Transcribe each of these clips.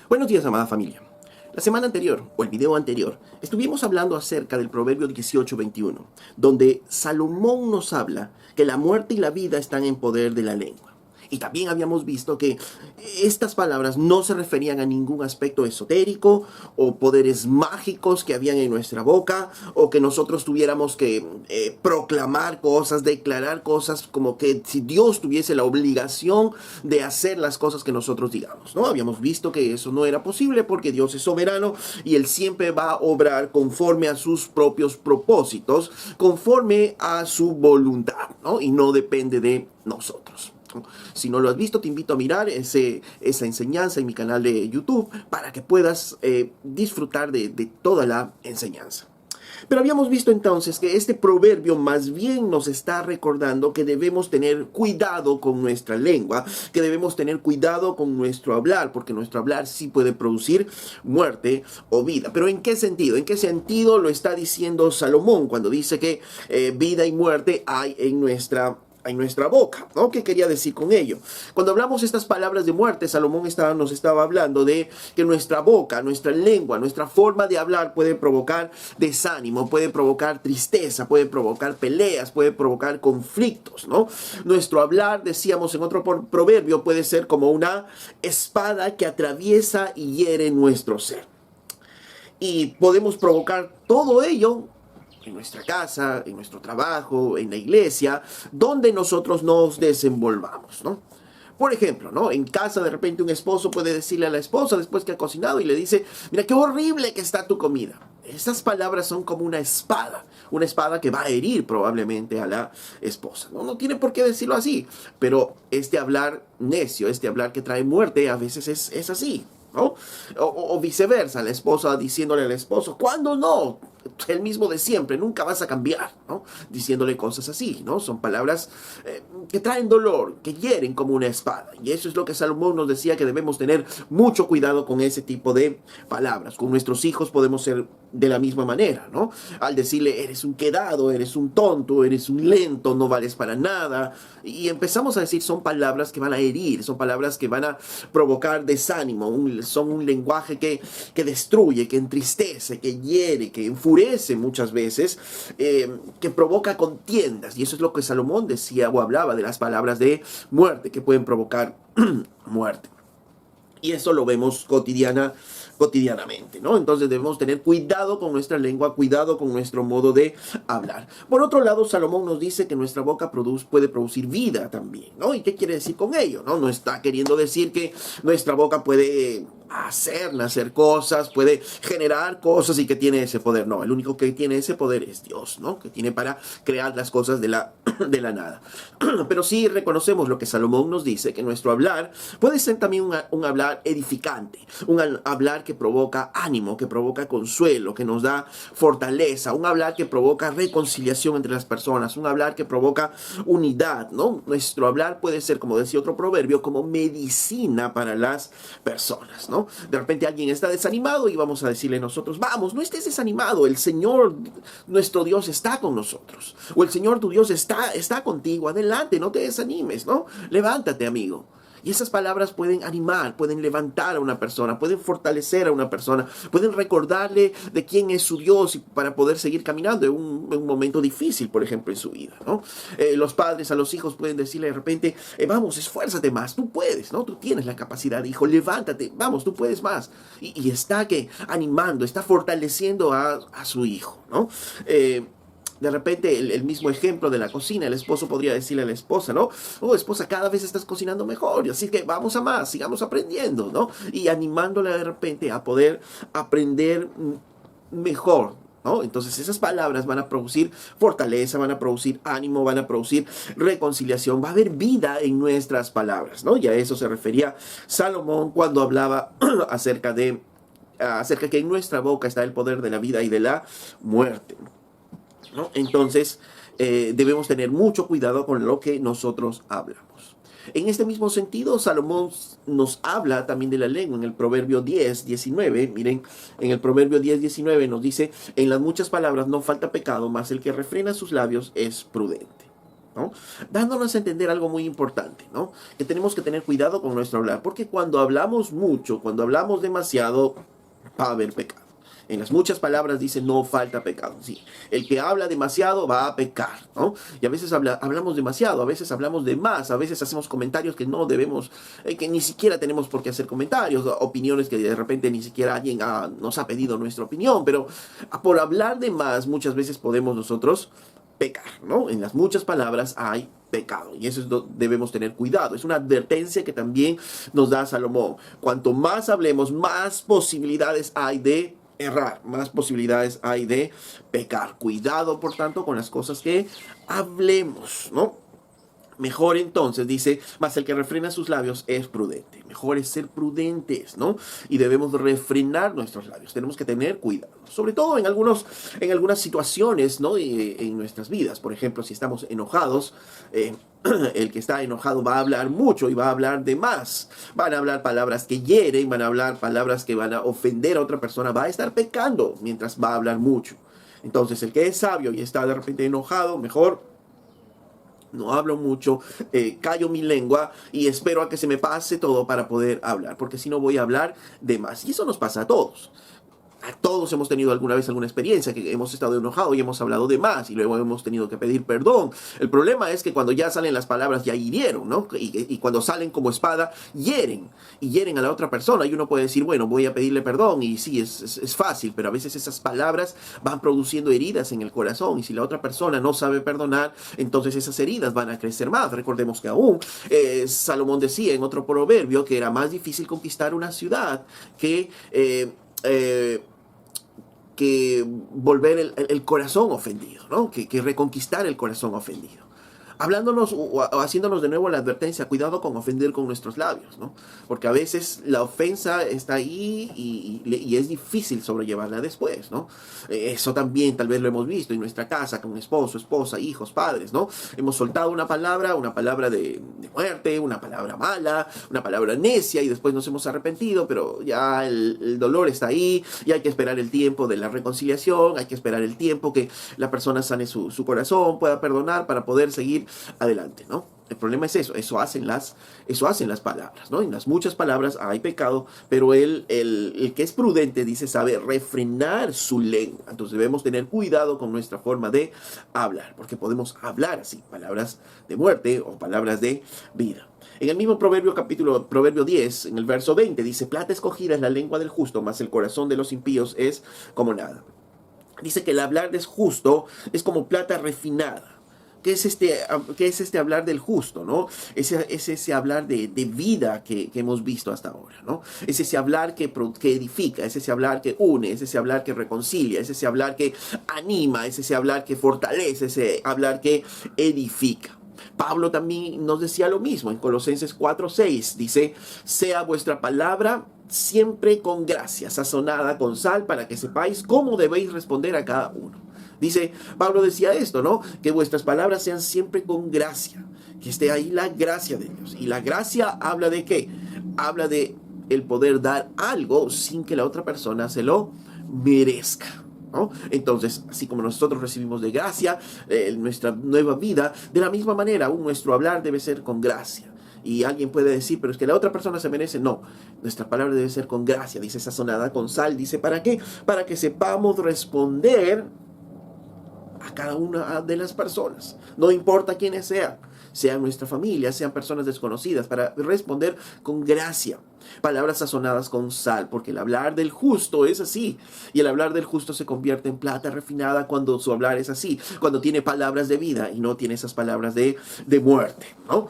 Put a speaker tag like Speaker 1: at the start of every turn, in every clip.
Speaker 1: Buenos días, amada familia. La semana anterior, o el video anterior, estuvimos hablando acerca del Proverbio 18:21, donde Salomón nos habla que la muerte y la vida están en poder de la lengua. Y también habíamos visto que estas palabras no se referían a ningún aspecto esotérico o poderes mágicos que habían en nuestra boca, o que nosotros tuviéramos que proclamar cosas, declarar cosas, como que si Dios tuviese la obligación de hacer las cosas que nosotros digamos, ¿no? Habíamos visto que eso no era posible porque Dios es soberano y Él siempre va a obrar conforme a sus propios propósitos, conforme a su voluntad, ¿no? Y no depende de nosotros. Si no lo has visto, te invito a mirar esa enseñanza en mi canal de YouTube para que puedas disfrutar de toda la enseñanza. Pero habíamos visto entonces que este proverbio más bien nos está recordando que debemos tener cuidado con nuestra lengua, que debemos tener cuidado con nuestro hablar, porque nuestro hablar sí puede producir muerte o vida. Pero ¿en qué sentido? ¿En qué sentido lo está diciendo Salomón cuando dice que vida y muerte hay en nuestra boca, ¿no? ¿Qué quería decir con ello? Cuando hablamos estas palabras de muerte, Salomón nos estaba hablando de que nuestra boca, nuestra lengua, nuestra forma de hablar puede provocar desánimo, puede provocar tristeza, puede provocar peleas, puede provocar conflictos, ¿no? Nuestro hablar, decíamos en otro proverbio, puede ser como una espada que atraviesa y hiere nuestro ser. Y podemos provocar todo ello en nuestra casa, en nuestro trabajo, en la iglesia, donde nosotros nos desenvolvamos, ¿no? Por ejemplo, ¿no? En casa de repente un esposo puede decirle a la esposa después que ha cocinado y le dice: mira qué horrible que está tu comida. Esas palabras son como una espada que va a herir probablemente a la esposa. No tiene por qué decirlo así, pero este hablar necio, este hablar que trae muerte, a veces es así, ¿no? O viceversa, la esposa diciéndole al esposo: ¿cuándo no? El mismo de siempre, nunca vas a cambiar, ¿no? Diciéndole cosas así, ¿no? Son palabras que traen dolor, que hieren como una espada. Y eso es lo que Salomón nos decía, que debemos tener mucho cuidado con ese tipo de palabras. Con nuestros hijos podemos ser de la misma manera, ¿no? Al decirle: eres un quedado, eres un tonto, eres un lento, no vales para nada. Y empezamos a decir, son palabras que van a herir, son palabras que van a provocar desánimo, son un lenguaje que destruye, que entristece, que hiere, que enfurece muchas veces, que provoca contiendas. Y eso es lo que Salomón decía o hablaba de las palabras de muerte, que pueden provocar muerte. Y eso lo vemos cotidianamente, ¿no? Entonces debemos tener cuidado con nuestra lengua, cuidado con nuestro modo de hablar. Por otro lado, Salomón nos dice que nuestra boca puede producir vida también, ¿no? ¿Y qué quiere decir con ello? No está queriendo decir que nuestra boca puede nacer cosas, puede generar cosas y que tiene ese poder. No, el único que tiene ese poder es Dios, ¿no? Que tiene para crear las cosas de la nada. Pero sí reconocemos lo que Salomón nos dice, que nuestro hablar puede ser también un hablar edificante, un hablar que provoca ánimo, que provoca consuelo, que nos da fortaleza, un hablar que provoca reconciliación entre las personas, un hablar que provoca unidad, ¿no? Nuestro hablar puede ser, como decía otro proverbio, como medicina para las personas, ¿no? De repente alguien está desanimado y vamos a decirle nosotros: vamos, no estés desanimado, el Señor, nuestro Dios, está con nosotros, o el Señor tu Dios está contigo, adelante, no te desanimes, ¿no? Levántate, amigo. Y esas palabras pueden animar, pueden levantar a una persona, pueden fortalecer a una persona, pueden recordarle de quién es su Dios y para poder seguir caminando en un momento difícil, por ejemplo, en su vida, ¿no? Los padres a los hijos pueden decirle de repente: vamos, esfuérzate más, tú puedes, ¿no? Tú tienes la capacidad, hijo, levántate, vamos, tú puedes más. Y está animando, está fortaleciendo a su hijo, ¿no? De repente el mismo ejemplo de la cocina, el esposo podría decirle a la esposa, ¿no? Oh, esposa, cada vez estás cocinando mejor, así que vamos a más, sigamos aprendiendo, ¿no? Y animándola de repente a poder aprender mejor, ¿no? Entonces esas palabras van a producir fortaleza, van a producir ánimo, van a producir reconciliación, va a haber vida en nuestras palabras, ¿no? Y a eso se refería Salomón cuando hablaba acerca que en nuestra boca está el poder de la vida y de la muerte, ¿no? Entonces debemos tener mucho cuidado con lo que nosotros hablamos. En este mismo sentido, Salomón nos habla también de la lengua en el Proverbio 10:19. Miren, en el Proverbio 10:19 nos dice: en las muchas palabras no falta pecado, mas el que refrena sus labios es prudente. ¿no? Dándonos a entender algo muy importante, ¿no? Que tenemos que tener cuidado con nuestro hablar, porque cuando hablamos mucho, cuando hablamos demasiado, va a haber pecado. En las muchas palabras dice no falta pecado. Sí, el que habla demasiado va a pecar, ¿no? Y a veces hablamos demasiado, a veces hablamos de más, a veces hacemos comentarios que no debemos, que ni siquiera tenemos por qué hacer comentarios, opiniones que de repente ni siquiera alguien nos ha pedido nuestra opinión, pero por hablar de más muchas veces podemos nosotros pecar, ¿no? En las muchas palabras hay pecado y eso es debemos tener cuidado. Es una advertencia que también nos da Salomón. Cuanto más hablemos, más posibilidades hay de errar, más posibilidades hay de pecar. Cuidado, por tanto, con las cosas que hablemos, ¿no? Mejor entonces, dice, mas el que refrena sus labios es prudente. Mejor es ser prudentes, ¿no? Y debemos refrenar nuestros labios. Tenemos que tener cuidado. Sobre todo en algunas situaciones, ¿no? En nuestras vidas. Por ejemplo, si estamos enojados, el que está enojado va a hablar mucho y va a hablar de más. Van a hablar palabras que hieren, van a hablar palabras que van a ofender a otra persona. Va a estar pecando mientras va a hablar mucho. Entonces, el que es sabio y está de repente enojado, mejor no hablo mucho, callo mi lengua y espero a que se me pase todo para poder hablar, porque si no voy a hablar de más. Y eso nos pasa a todos. A todos hemos tenido alguna vez alguna experiencia que hemos estado enojados y hemos hablado de más y luego hemos tenido que pedir perdón. El problema es que cuando ya salen las palabras ya hirieron, ¿no? Y cuando salen como espada, hieren. Y hieren a la otra persona y uno puede decir, bueno, voy a pedirle perdón y sí, es fácil, pero a veces esas palabras van produciendo heridas en el corazón y si la otra persona no sabe perdonar, entonces esas heridas van a crecer más. Recordemos que aún Salomón decía en otro proverbio que era más difícil conquistar una ciudad que volver el corazón ofendido, ¿no? Que reconquistar el corazón ofendido. Hablándonos o haciéndonos de nuevo la advertencia, cuidado con ofender con nuestros labios, ¿no? Porque a veces la ofensa está ahí y es difícil sobrellevarla después, ¿no? Eso también tal vez lo hemos visto en nuestra casa, con esposo, esposa, hijos, padres, ¿no? Hemos soltado una palabra de muerte, una palabra mala, una palabra necia y después nos hemos arrepentido, pero ya el dolor está ahí y hay que esperar el tiempo de la reconciliación, hay que esperar el tiempo que la persona sane su corazón, pueda perdonar para poder seguir adelante, ¿no? El problema es eso hacen las palabras, ¿no? En las muchas palabras hay pecado, pero el que es prudente, dice, sabe refrenar su lengua. Entonces debemos tener cuidado con nuestra forma de hablar, porque podemos hablar así, palabras de muerte o palabras de vida. En el mismo proverbio 10, en el verso 20, dice, plata escogida es la lengua del justo, mas el corazón de los impíos es como nada. Dice que el hablar del justo es como plata refinada. ¿Qué es este hablar del justo, ¿no? Es ese hablar de vida que hemos visto hasta ahora, ¿no? Es ese hablar que edifica, es ese hablar que une, es ese hablar que reconcilia, es ese hablar que anima, es ese hablar que fortalece, ese hablar que edifica. Pablo también nos decía lo mismo en Colosenses 4:6. Dice, sea vuestra palabra siempre con gracia, sazonada con sal, para que sepáis cómo debéis responder a cada uno. Dice, Pablo decía esto, ¿no? Que vuestras palabras sean siempre con gracia, que esté ahí la gracia de Dios. Y la gracia habla de ¿qué? Habla de el poder dar algo sin que la otra persona se lo merezca, ¿no? Entonces, así como nosotros recibimos de gracia nuestra nueva vida, de la misma manera, aún nuestro hablar debe ser con gracia. Y alguien puede decir, pero es que la otra persona se merece. No, nuestra palabra debe ser con gracia, dice, sazonada con sal. Dice, ¿para qué? Para que sepamos responder a cada una de las personas, no importa quiénes sean nuestra familia, sean personas desconocidas, para responder con gracia, palabras sazonadas con sal, porque el hablar del justo es así, y el hablar del justo se convierte en plata refinada cuando su hablar es así, cuando tiene palabras de vida y no tiene esas palabras de muerte, ¿no?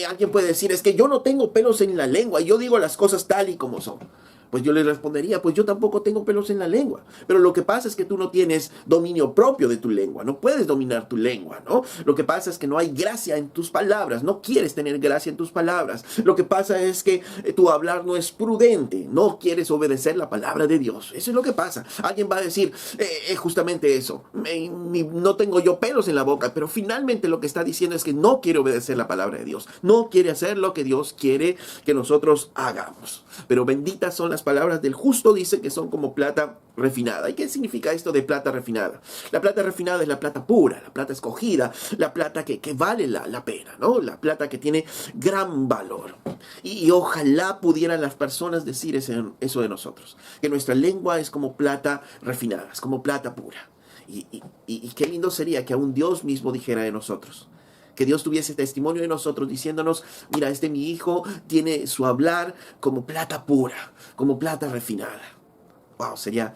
Speaker 1: Alguien puede decir, es que yo no tengo pelos en la lengua, y yo digo las cosas tal y como son. Pues yo le respondería, pues yo tampoco tengo pelos en la lengua. Pero lo que pasa es que tú no tienes dominio propio de tu lengua. No puedes dominar tu lengua, ¿no? Lo que pasa es que no hay gracia en tus palabras. No quieres tener gracia en tus palabras. Lo que pasa es que tu hablar no es prudente. No quieres obedecer la palabra de Dios. Eso es lo que pasa. Alguien va a decir justamente eso. No tengo yo pelos en la boca. Pero finalmente lo que está diciendo es que no quiere obedecer la palabra de Dios. No quiere hacer lo que Dios quiere que nosotros hagamos. Pero benditas son las las palabras del justo dice que son como plata refinada. ¿Y qué significa esto de plata refinada? La plata refinada es la plata pura, la plata escogida, la plata que vale la pena, ¿no? La plata que tiene gran valor. Y ojalá pudieran las personas decir eso de nosotros, que nuestra lengua es como plata refinada, es como plata pura. Y qué lindo sería que aún Dios mismo dijera de nosotros. Que Dios tuviese testimonio de nosotros diciéndonos, mira, mi hijo tiene su hablar como plata pura, como plata refinada. Wow, sería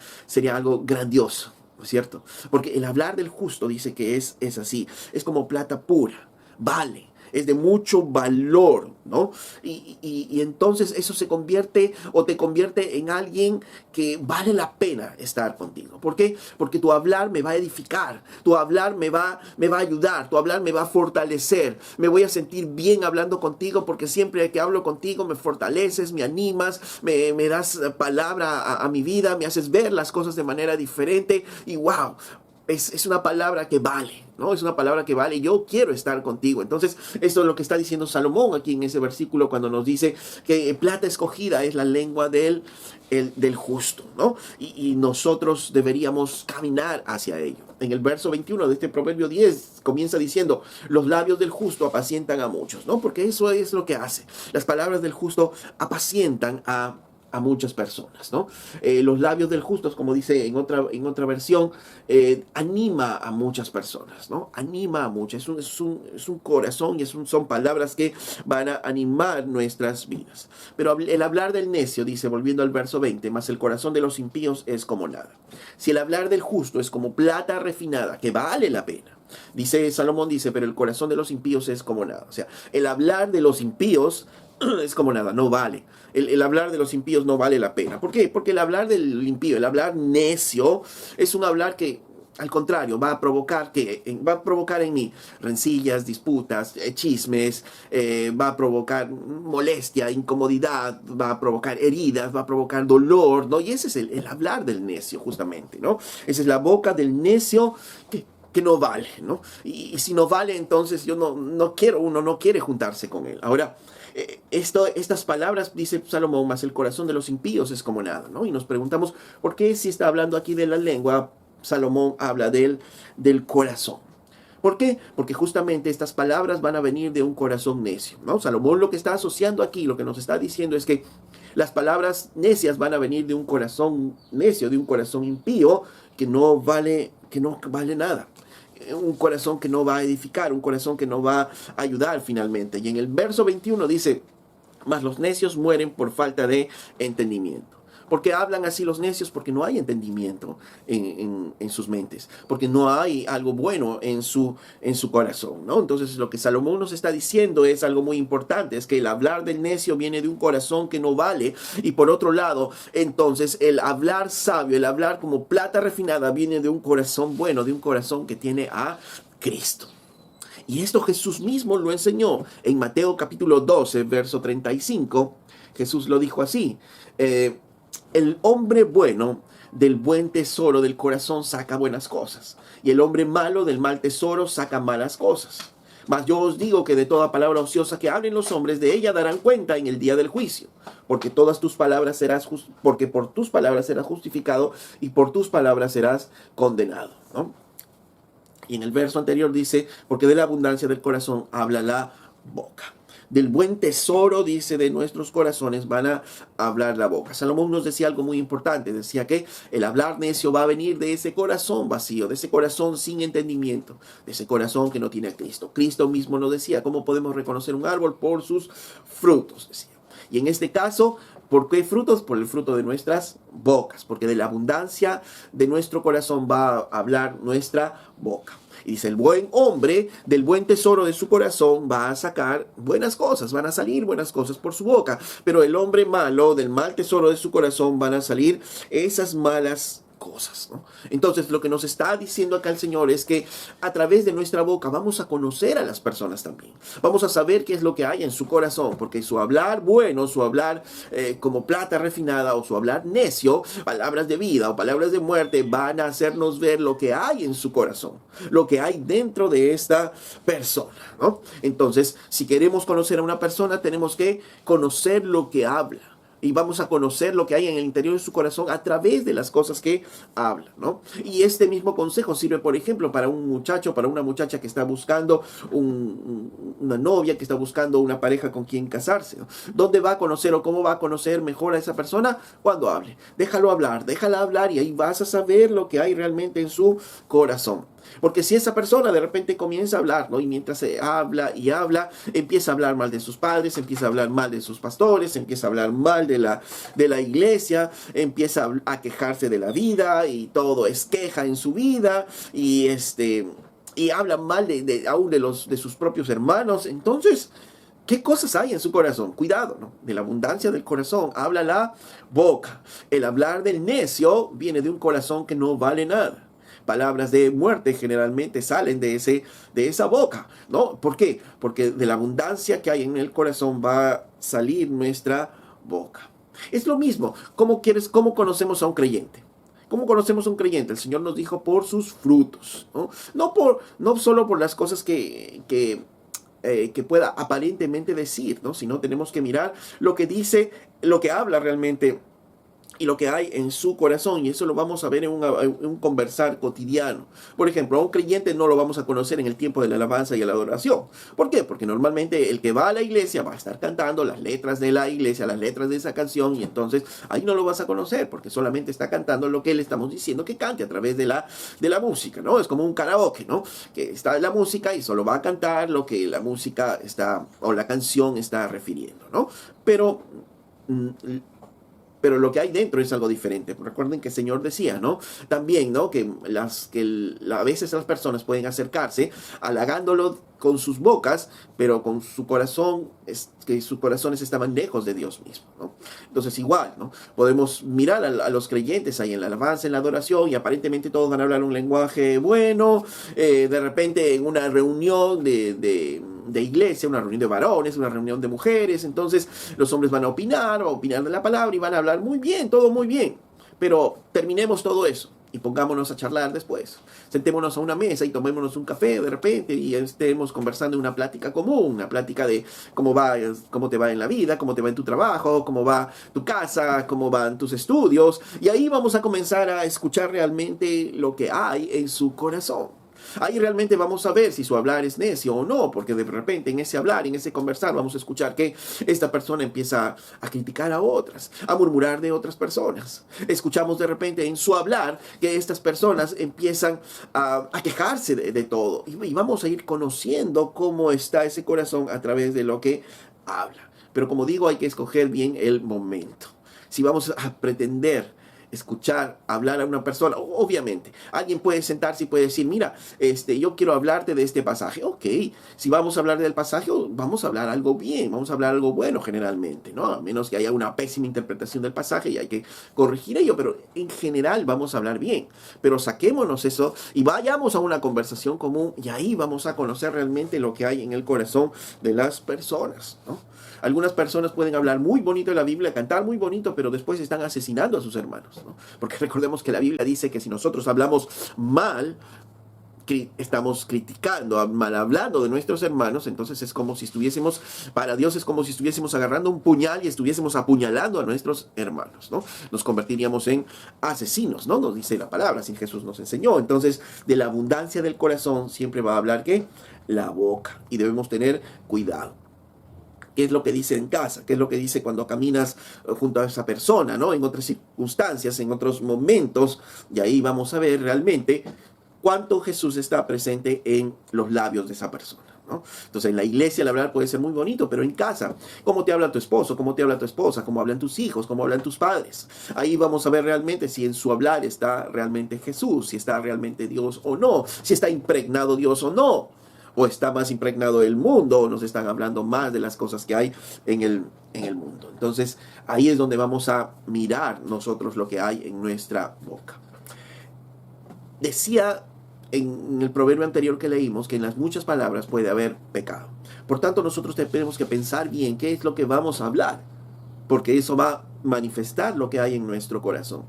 Speaker 1: algo grandioso, ¿no es cierto? Porque el hablar del justo dice que es así, es como plata pura, vale. Es de mucho valor, ¿no? Y entonces eso se convierte o te convierte en alguien que vale la pena estar contigo. ¿Por qué? Porque tu hablar me va a edificar, tu hablar me va a ayudar, tu hablar me va a fortalecer. Me voy a sentir bien hablando contigo porque siempre que hablo contigo me fortaleces, me animas, me das palabra a mi vida, me haces ver las cosas de manera diferente y wow. Es una palabra que vale, ¿no? Es una palabra que vale. Yo quiero estar contigo. Entonces, esto es lo que está diciendo Salomón aquí en ese versículo cuando nos dice que plata escogida es la lengua del justo, ¿no? Y nosotros deberíamos caminar hacia ello. En el verso 21 de este Proverbio 10 comienza diciendo, los labios del justo apacientan a muchos, ¿no? Porque eso es lo que hace. Las palabras del justo apacientan a muchas personas, ¿no? Los labios del justo, como dice en otra versión, anima a muchas personas, ¿no? Anima a muchas. Es un corazón y son palabras que van a animar nuestras vidas. Pero el hablar del necio, dice, volviendo al verso 20, más el corazón de los impíos es como nada. Si el hablar del justo es como plata refinada, que vale la pena, dice Salomón, pero el corazón de los impíos es como nada. O sea, el hablar de los impíos es como nada, no vale. El hablar de los impíos no vale la pena. ¿Por qué? Porque el hablar del impío, el hablar necio, es un hablar que, al contrario, va a provocar en mí rencillas, disputas, chismes, va a provocar molestia, incomodidad, va a provocar heridas, va a provocar dolor, ¿no? Y ese es el hablar del necio, justamente, ¿no? Esa es la boca del necio que no vale, ¿no? Y si no vale, entonces uno no quiere juntarse con él. Ahora, estas palabras, dice Salomón, más el corazón de los impíos es como nada, ¿no? Y nos preguntamos, ¿por qué si está hablando aquí de la lengua, Salomón habla del corazón? ¿Por qué? Porque justamente estas palabras van a venir de un corazón necio, ¿no? Salomón lo que está asociando aquí, lo que nos está diciendo es que las palabras necias van a venir de un corazón necio, de un corazón impío que no vale nada. Un corazón que no va a edificar, un corazón que no va a ayudar finalmente. Y en el verso 21 dice, mas los necios mueren por falta de entendimiento. ¿Por qué hablan así los necios? Porque no hay entendimiento en sus mentes, porque no hay algo bueno en su corazón, ¿no? Entonces lo que Salomón nos está diciendo es algo muy importante, es que el hablar del necio viene de un corazón que no vale, y por otro lado, entonces el hablar sabio, el hablar como plata refinada viene de un corazón bueno, de un corazón que tiene a Cristo. Y esto Jesús mismo lo enseñó en Mateo capítulo 12, verso 35. Jesús lo dijo así, el hombre bueno del buen tesoro del corazón saca buenas cosas, y el hombre malo del mal tesoro saca malas cosas. Mas yo os digo que de toda palabra ociosa que hablen los hombres, de ella darán cuenta en el día del juicio, porque por tus palabras serás justificado y por tus palabras serás condenado, ¿no? Y en el verso anterior dice, porque de la abundancia del corazón habla la boca. Del buen tesoro, dice, de nuestros corazones van a hablar la boca. Salomón nos decía algo muy importante. Decía que el hablar necio va a venir de ese corazón vacío, de ese corazón sin entendimiento, de ese corazón que no tiene a Cristo. Cristo mismo nos decía, ¿cómo podemos reconocer un árbol? Por sus frutos, decía. Y en este caso, ¿por qué frutos? Por el fruto de nuestras bocas, porque de la abundancia de nuestro corazón va a hablar nuestra boca. Y dice, el buen hombre del buen tesoro de su corazón va a sacar buenas cosas, van a salir buenas cosas por su boca. Pero el hombre malo del mal tesoro de su corazón van a salir esas malas cosas, ¿no? Entonces lo que nos está diciendo acá el Señor es que a través de nuestra boca vamos a conocer a las personas también. Vamos a saber qué es lo que hay en su corazón, porque su hablar bueno, su hablar como plata refinada o su hablar necio, palabras de vida o palabras de muerte, van a hacernos ver lo que hay en su corazón, lo que hay dentro de esta persona, ¿no? Entonces, si queremos conocer a una persona, tenemos que conocer lo que habla. Y vamos a conocer lo que hay en el interior de su corazón a través de las cosas que habla, ¿no? Y este mismo consejo sirve, por ejemplo, para un muchacho, para una muchacha que está buscando una novia, que está buscando una pareja con quien casarse, ¿no? ¿Dónde va a conocer o cómo va a conocer mejor a esa persona? Cuando hable. Déjalo hablar, déjala hablar y ahí vas a saber lo que hay realmente en su corazón. Porque si esa persona de repente comienza a hablar, ¿no? Y mientras se habla y habla, empieza a hablar mal de sus padres, empieza a hablar mal de sus pastores, empieza a hablar mal de la iglesia, empieza a quejarse de la vida y todo es queja en su vida y habla mal aún de sus propios hermanos. Entonces, ¿qué cosas hay en su corazón? Cuidado, ¿no? De la abundancia del corazón habla la boca. El hablar del necio viene de un corazón que no vale nada. Palabras de muerte generalmente salen de esa boca, ¿no? ¿Por qué? Porque de la abundancia que hay en el corazón va a salir nuestra boca. Es lo mismo. ¿Cómo conocemos a un creyente? ¿Cómo conocemos a un creyente? El Señor nos dijo por sus frutos, ¿no? No solo por las cosas que pueda aparentemente decir, ¿no? Sino tenemos que mirar lo que dice, lo que habla realmente y lo que hay en su corazón, y eso lo vamos a ver en un conversar cotidiano. Por ejemplo, a un creyente no lo vamos a conocer en el tiempo de la alabanza y la adoración. ¿Por qué? Porque normalmente el que va a la iglesia va a estar cantando las letras de la iglesia, las letras de esa canción, y entonces ahí no lo vas a conocer, porque solamente está cantando lo que le estamos diciendo que cante a través de la música, ¿no? Es como un karaoke, ¿no? Que está la música y solo va a cantar lo que la música está, o la canción está refiriendo, ¿no? Pero lo que hay dentro es algo diferente. Recuerden que el Señor decía, ¿no? También, ¿no? Que a veces las personas pueden acercarse halagándolo con sus bocas, pero con su corazón, que sus corazones estaban lejos de Dios mismo, ¿no? Entonces igual, ¿no? Podemos mirar a los creyentes ahí en la alabanza, en la adoración, y aparentemente todos van a hablar un lenguaje bueno, de repente en una reunión de iglesia, una reunión de varones, una reunión de mujeres, entonces los hombres van a opinar de la palabra y van a hablar muy bien, todo muy bien, pero terminemos todo eso y pongámonos a charlar después. Sentémonos a una mesa y tomémonos un café de repente y estemos conversando en una plática común, una plática de cómo te va en la vida, cómo te va en tu trabajo, cómo va tu casa, cómo van tus estudios, y ahí vamos a comenzar a escuchar realmente lo que hay en su corazón. Ahí realmente vamos a ver si su hablar es necio o no, porque de repente en ese hablar, en ese conversar, vamos a escuchar que esta persona empieza a criticar a otras, a murmurar de otras personas. Escuchamos de repente en su hablar que estas personas empiezan a quejarse de todo. Y vamos a ir conociendo cómo está ese corazón a través de lo que habla. Pero como digo, hay que escoger bien el momento. Si vamos a pretender escuchar, hablar a una persona, obviamente, alguien puede sentarse y puede decir, mira, yo quiero hablarte de este pasaje. Ok, si vamos a hablar del pasaje, vamos a hablar algo bien, vamos a hablar algo bueno generalmente, ¿no? A menos que haya una pésima interpretación del pasaje y hay que corregir ello, pero en general vamos a hablar bien. Pero saquémonos eso y vayamos a una conversación común y ahí vamos a conocer realmente lo que hay en el corazón de las personas, ¿no? Algunas personas pueden hablar muy bonito de la Biblia, cantar muy bonito, pero después están asesinando a sus hermanos, ¿no? Porque recordemos que la Biblia dice que si nosotros hablamos mal, estamos criticando, mal hablando de nuestros hermanos, entonces es como si estuviésemos, para Dios es como si estuviésemos agarrando un puñal y estuviésemos apuñalando a nuestros hermanos, ¿no? Nos convertiríamos en asesinos, ¿no? Nos dice la palabra, así Jesús nos enseñó. Entonces, de la abundancia del corazón siempre va a hablar, ¿qué? La boca. Y debemos tener cuidado. ¿Qué es lo que dice en casa? ¿Qué es lo que dice cuando caminas junto a esa persona, ¿no? En otras circunstancias, en otros momentos, y ahí vamos a ver realmente cuánto Jesús está presente en los labios de esa persona, ¿no? Entonces, en la iglesia el hablar puede ser muy bonito, pero en casa, ¿cómo te habla tu esposo? ¿Cómo te habla tu esposa? ¿Cómo hablan tus hijos? ¿Cómo hablan tus padres? Ahí vamos a ver realmente si en su hablar está realmente Jesús, si está realmente Dios o no, si está impregnado Dios o no. O está más impregnado el mundo, o nos están hablando más de las cosas que hay en el mundo. Entonces, ahí es donde vamos a mirar nosotros lo que hay en nuestra boca. Decía en el proverbio anterior que leímos que en las muchas palabras puede haber pecado. Por tanto, nosotros tenemos que pensar bien qué es lo que vamos a hablar, porque eso va a manifestar lo que hay en nuestro corazón.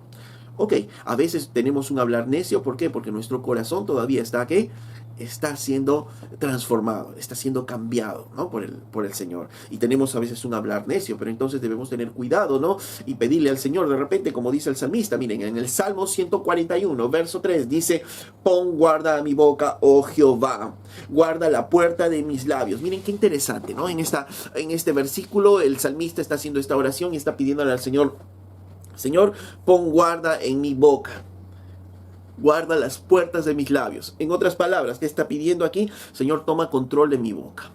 Speaker 1: Ok, a veces tenemos un hablar necio, ¿por qué? Porque nuestro corazón todavía está, ¿qué? Está siendo transformado, está siendo cambiado, ¿no? por el Señor. Y tenemos a veces un hablar necio, pero entonces debemos tener cuidado, ¿no? Y pedirle al Señor de repente, como dice el salmista, miren, en el Salmo 141, verso 3, dice, pon guarda a mi boca, oh Jehová, guarda la puerta de mis labios. Miren qué interesante, ¿no? En este versículo el salmista está haciendo esta oración y está pidiéndole al Señor, Señor, pon guarda en mi boca. Guarda las puertas de mis labios. En otras palabras, ¿qué está pidiendo aquí? Señor, toma control de mi boca.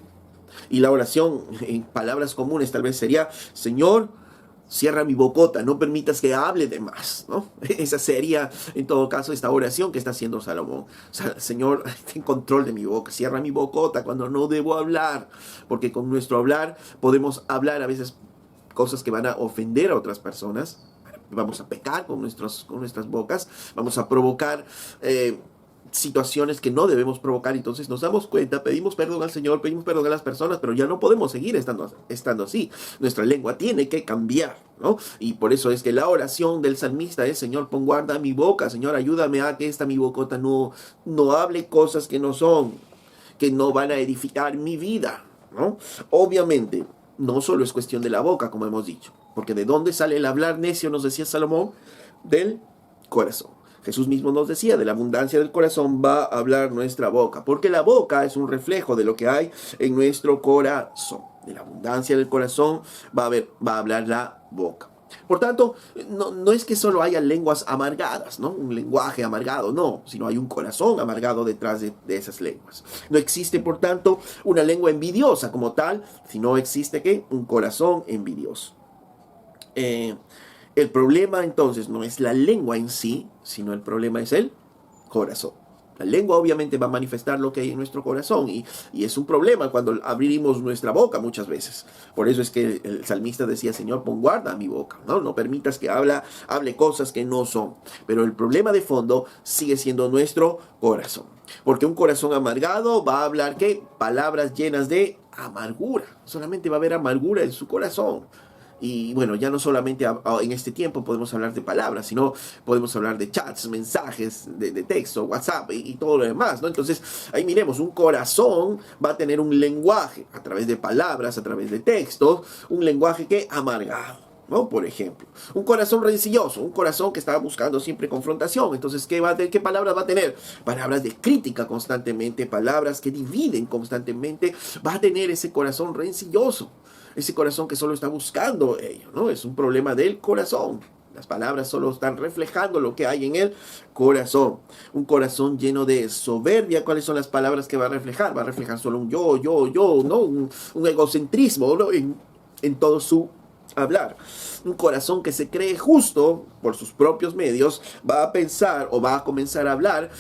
Speaker 1: Y la oración, en palabras comunes, tal vez sería, Señor, cierra mi bocota, no permitas que hable de más, ¿no? Esa sería, en todo caso, esta oración que está haciendo Salomón. O sea, Señor, ten control de mi boca, cierra mi bocota cuando no debo hablar, porque con nuestro hablar podemos hablar a veces cosas que van a ofender a otras personas. Vamos a pecar con nuestras bocas, vamos a provocar situaciones que no debemos provocar. Entonces nos damos cuenta, pedimos perdón al Señor, pedimos perdón a las personas, pero ya no podemos seguir estando así. Nuestra lengua tiene que cambiar, ¿no? Y por eso es que la oración del salmista es, Señor, pon guarda a mi boca, Señor, ayúdame a que mi bocota no hable cosas que no son, que no van a edificar mi vida, ¿no? Obviamente, no solo es cuestión de la boca, como hemos dicho, porque ¿de dónde sale el hablar necio? Nos decía Salomón, del corazón. Jesús mismo nos decía, de la abundancia del corazón va a hablar nuestra boca, porque la boca es un reflejo de lo que hay en nuestro corazón. De la abundancia del corazón va a hablar la boca. Por tanto, no es que solo haya lenguas amargadas, ¿no? Un lenguaje amargado, no, sino hay un corazón amargado detrás de esas lenguas. No existe, por tanto, una lengua envidiosa como tal, sino existe, ¿qué? Un corazón envidioso. El problema, entonces, no es la lengua en sí, sino el problema es el corazón. La lengua obviamente va a manifestar lo que hay en nuestro corazón y es un problema cuando abrimos nuestra boca muchas veces. Por eso es que el salmista decía, Señor, pon guarda a mi boca, ¿no? No permitas que hable cosas que no son. Pero el problema de fondo sigue siendo nuestro corazón. Porque un corazón amargado va a hablar, ¿qué? Palabras llenas de amargura. Solamente va a haber amargura en su corazón. Y bueno, ya no solamente en este tiempo podemos hablar de palabras, sino podemos hablar de chats, mensajes de texto, WhatsApp y todo lo demás, ¿no? Entonces, ahí miremos, un corazón va a tener un lenguaje a través de palabras, a través de textos, un lenguaje que amargado, ¿no? Por ejemplo, un corazón rencilloso, un corazón que está buscando siempre confrontación. Entonces, ¿qué palabras va a tener? Palabras de crítica constantemente, palabras que dividen constantemente. Va a tener ese corazón rencilloso, ese corazón que solo está buscando ello, ¿no? Es un problema del corazón. Las palabras solo están reflejando lo que hay en el corazón. Un corazón lleno de soberbia. ¿Cuáles son las palabras que va a reflejar? Va a reflejar solo un yo, ¿no? Un egocentrismo, ¿no? En todo su hablar. Un corazón que se cree justo por sus propios medios va a pensar o va a comenzar a hablar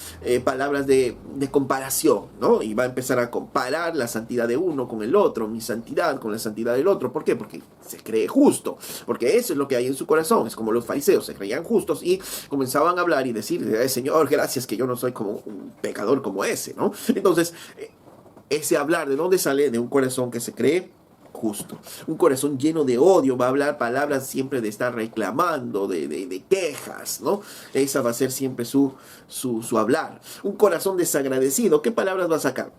Speaker 1: palabras de comparación, ¿no? Y va a empezar a comparar la santidad de uno con el otro, mi santidad con la santidad del otro. ¿Por qué? Porque se cree justo, porque eso es lo que hay en su corazón. Es como los fariseos, se creían justos y comenzaban a hablar y decir, Señor, gracias que yo no soy como un pecador como ese, ¿no? Entonces, ese hablar, ¿de dónde sale? De un corazón que se cree justo. Un corazón lleno de odio va a hablar palabras siempre de estar reclamando, de quejas, ¿no? Esa va a ser siempre su hablar. Un corazón desagradecido, ¿qué palabras va a sacar?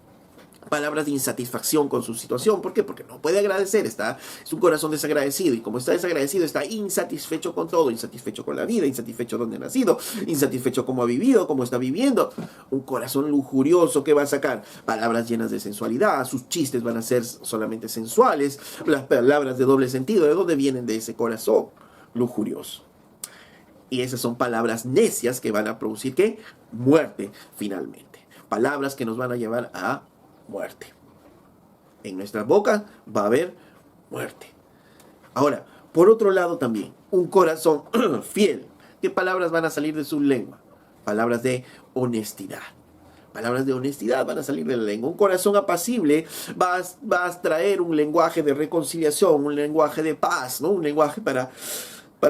Speaker 1: Palabras de insatisfacción con su situación. ¿Por qué? Porque no puede agradecer. Es un corazón desagradecido. Y como está desagradecido, está insatisfecho con todo. Insatisfecho con la vida, insatisfecho donde ha nacido, insatisfecho cómo ha vivido, cómo está viviendo. Un corazón lujurioso, ¿qué va a sacar? Palabras llenas de sensualidad. Sus chistes van a ser solamente sensuales. Las palabras de doble sentido, ¿de dónde vienen? De ese corazón lujurioso. Y esas son palabras necias que van a producir, ¿qué? Muerte, finalmente. Palabras que nos van a llevar a muerte. En nuestra boca va a haber muerte. Ahora, por otro lado también, un corazón fiel. ¿Qué palabras van a salir de su lengua? Palabras de honestidad. Palabras de honestidad van a salir de la lengua. Un corazón apacible va a traer un lenguaje de reconciliación, un lenguaje de paz, ¿no? Un lenguaje para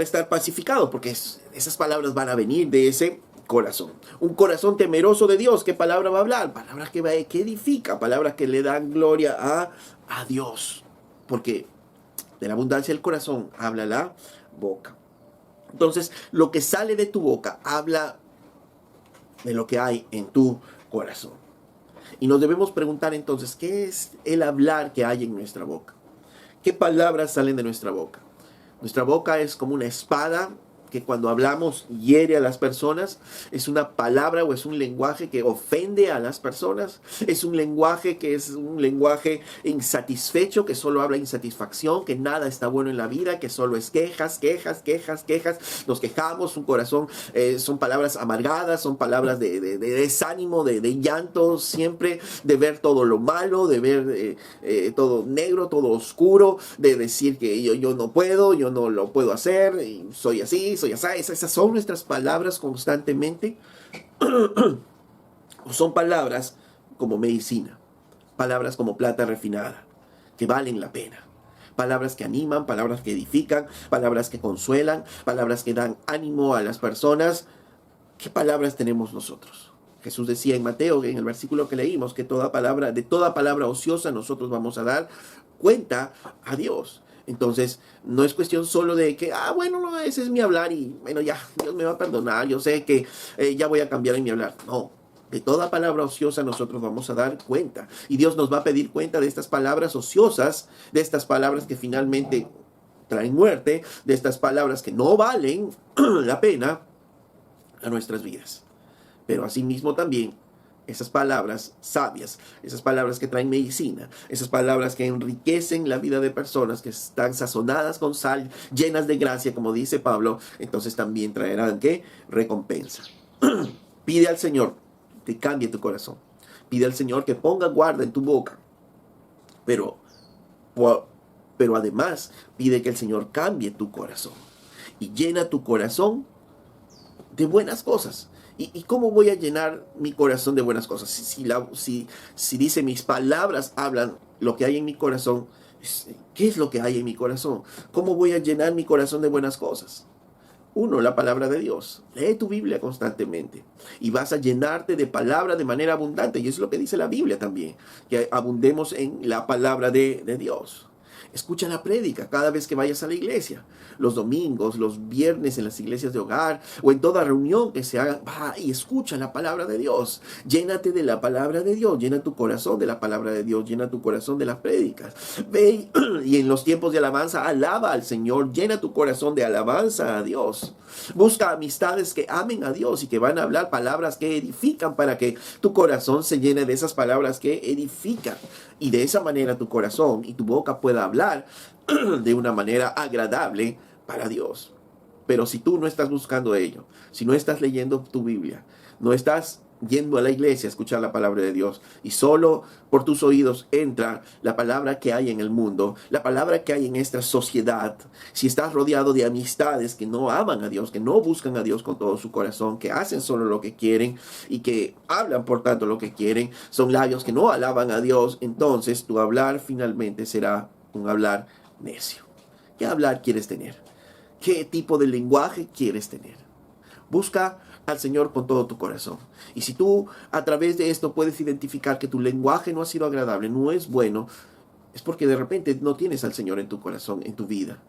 Speaker 1: estar pacificado, porque esas palabras van a venir de ese corazón. Un corazón temeroso de Dios. ¿Qué palabra va a hablar? Palabras que edifica, palabras que le dan gloria a Dios. Porque de la abundancia del corazón habla la boca. Entonces, lo que sale de tu boca habla de lo que hay en tu corazón. Y nos debemos preguntar entonces, ¿qué es el hablar que hay en nuestra boca? ¿Qué palabras salen de nuestra boca? Nuestra boca es como una espada que cuando hablamos hiere a las personas. Es una palabra o es un lenguaje que ofende a las personas. Es un lenguaje que es un lenguaje insatisfecho, que solo habla insatisfacción, que nada está bueno en la vida, que solo es quejas, quejas, quejas, quejas. Nos quejamos, un corazón, son palabras amargadas, son palabras de desánimo, de llanto, siempre de ver todo lo malo, de ver todo negro, todo oscuro, de decir que yo no puedo, yo no lo puedo hacer, y soy así, soy así. Esas son nuestras palabras constantemente. Son palabras como medicina, palabras como plata refinada, que valen la pena. Palabras que animan, palabras que edifican, palabras que consuelan, palabras que dan ánimo a las personas. ¿Qué palabras tenemos nosotros? Jesús decía en Mateo, en el versículo que leímos, que de toda palabra ociosa nosotros vamos a dar cuenta a Dios. Entonces, no es cuestión solo de que, bueno, no, ese es mi hablar y, bueno, ya, Dios me va a perdonar, yo sé que ya voy a cambiar en mi hablar. No, de toda palabra ociosa nosotros vamos a dar cuenta. Y Dios nos va a pedir cuenta de estas palabras ociosas, de estas palabras que finalmente traen muerte, de estas palabras que no valen la pena a nuestras vidas. Pero asimismo también esas palabras sabias, esas palabras que traen medicina, esas palabras que enriquecen la vida de personas, que están sazonadas con sal, llenas de gracia, como dice Pablo, entonces también traerán, ¿qué? Recompensa. Pide al Señor que cambie tu corazón. Pide al Señor que ponga guarda en tu boca. Pero además pide que el Señor cambie tu corazón y llena tu corazón de buenas cosas. ¿Y cómo voy a llenar mi corazón de buenas cosas? Si dice mis palabras hablan lo que hay en mi corazón, ¿qué es lo que hay en mi corazón? ¿Cómo voy a llenar mi corazón de buenas cosas? Uno, la palabra de Dios. Lee tu Biblia constantemente y vas a llenarte de palabra de manera abundante. Y eso es lo que dice la Biblia también, que abundemos en la palabra de Dios. Escucha la prédica cada vez que vayas a la iglesia. Los domingos, los viernes en las iglesias de hogar o en toda reunión que se haga, va y escucha la palabra de Dios. Llénate de la palabra de Dios. Llena tu corazón de la palabra de Dios. Llena tu corazón de las prédicas. Ve y en los tiempos de alabanza, alaba al Señor. Llena tu corazón de alabanza a Dios. Busca amistades que amen a Dios y que van a hablar palabras que edifican para que tu corazón se llene de esas palabras que edifican. Y de esa manera tu corazón y tu boca pueda hablar de una manera agradable para Dios. Pero si tú no estás buscando ello, si no estás leyendo tu Biblia, no estás yendo a la iglesia a escuchar la palabra de Dios y solo por tus oídos entra la palabra que hay en el mundo, la palabra que hay en esta sociedad, si estás rodeado de amistades que no aman a Dios, que no buscan a Dios con todo su corazón, que hacen solo lo que quieren y que hablan por tanto lo que quieren, son labios que no alaban a Dios, entonces tu hablar finalmente será un hablar necio. ¿Qué hablar quieres tener? ¿Qué tipo de lenguaje quieres tener? Busca al Señor con todo tu corazón. Y si tú a través de esto puedes identificar que tu lenguaje no ha sido agradable, no es bueno, es porque de repente no tienes al Señor en tu corazón, en tu vida.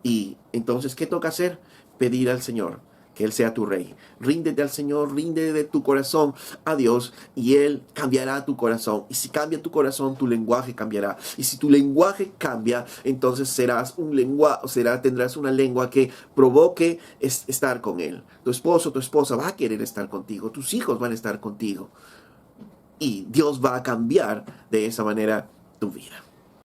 Speaker 1: Y entonces, ¿qué toca hacer? Pedir al Señor que Él sea tu rey. Ríndete al Señor, rinde de tu corazón a Dios y Él cambiará tu corazón. Y si cambia tu corazón, tu lenguaje cambiará. Y si tu lenguaje cambia, entonces tendrás una lengua que provoque estar con Él. Tu esposo, tu esposa va a querer estar contigo. Tus hijos van a estar contigo. Y Dios va a cambiar de esa manera tu vida.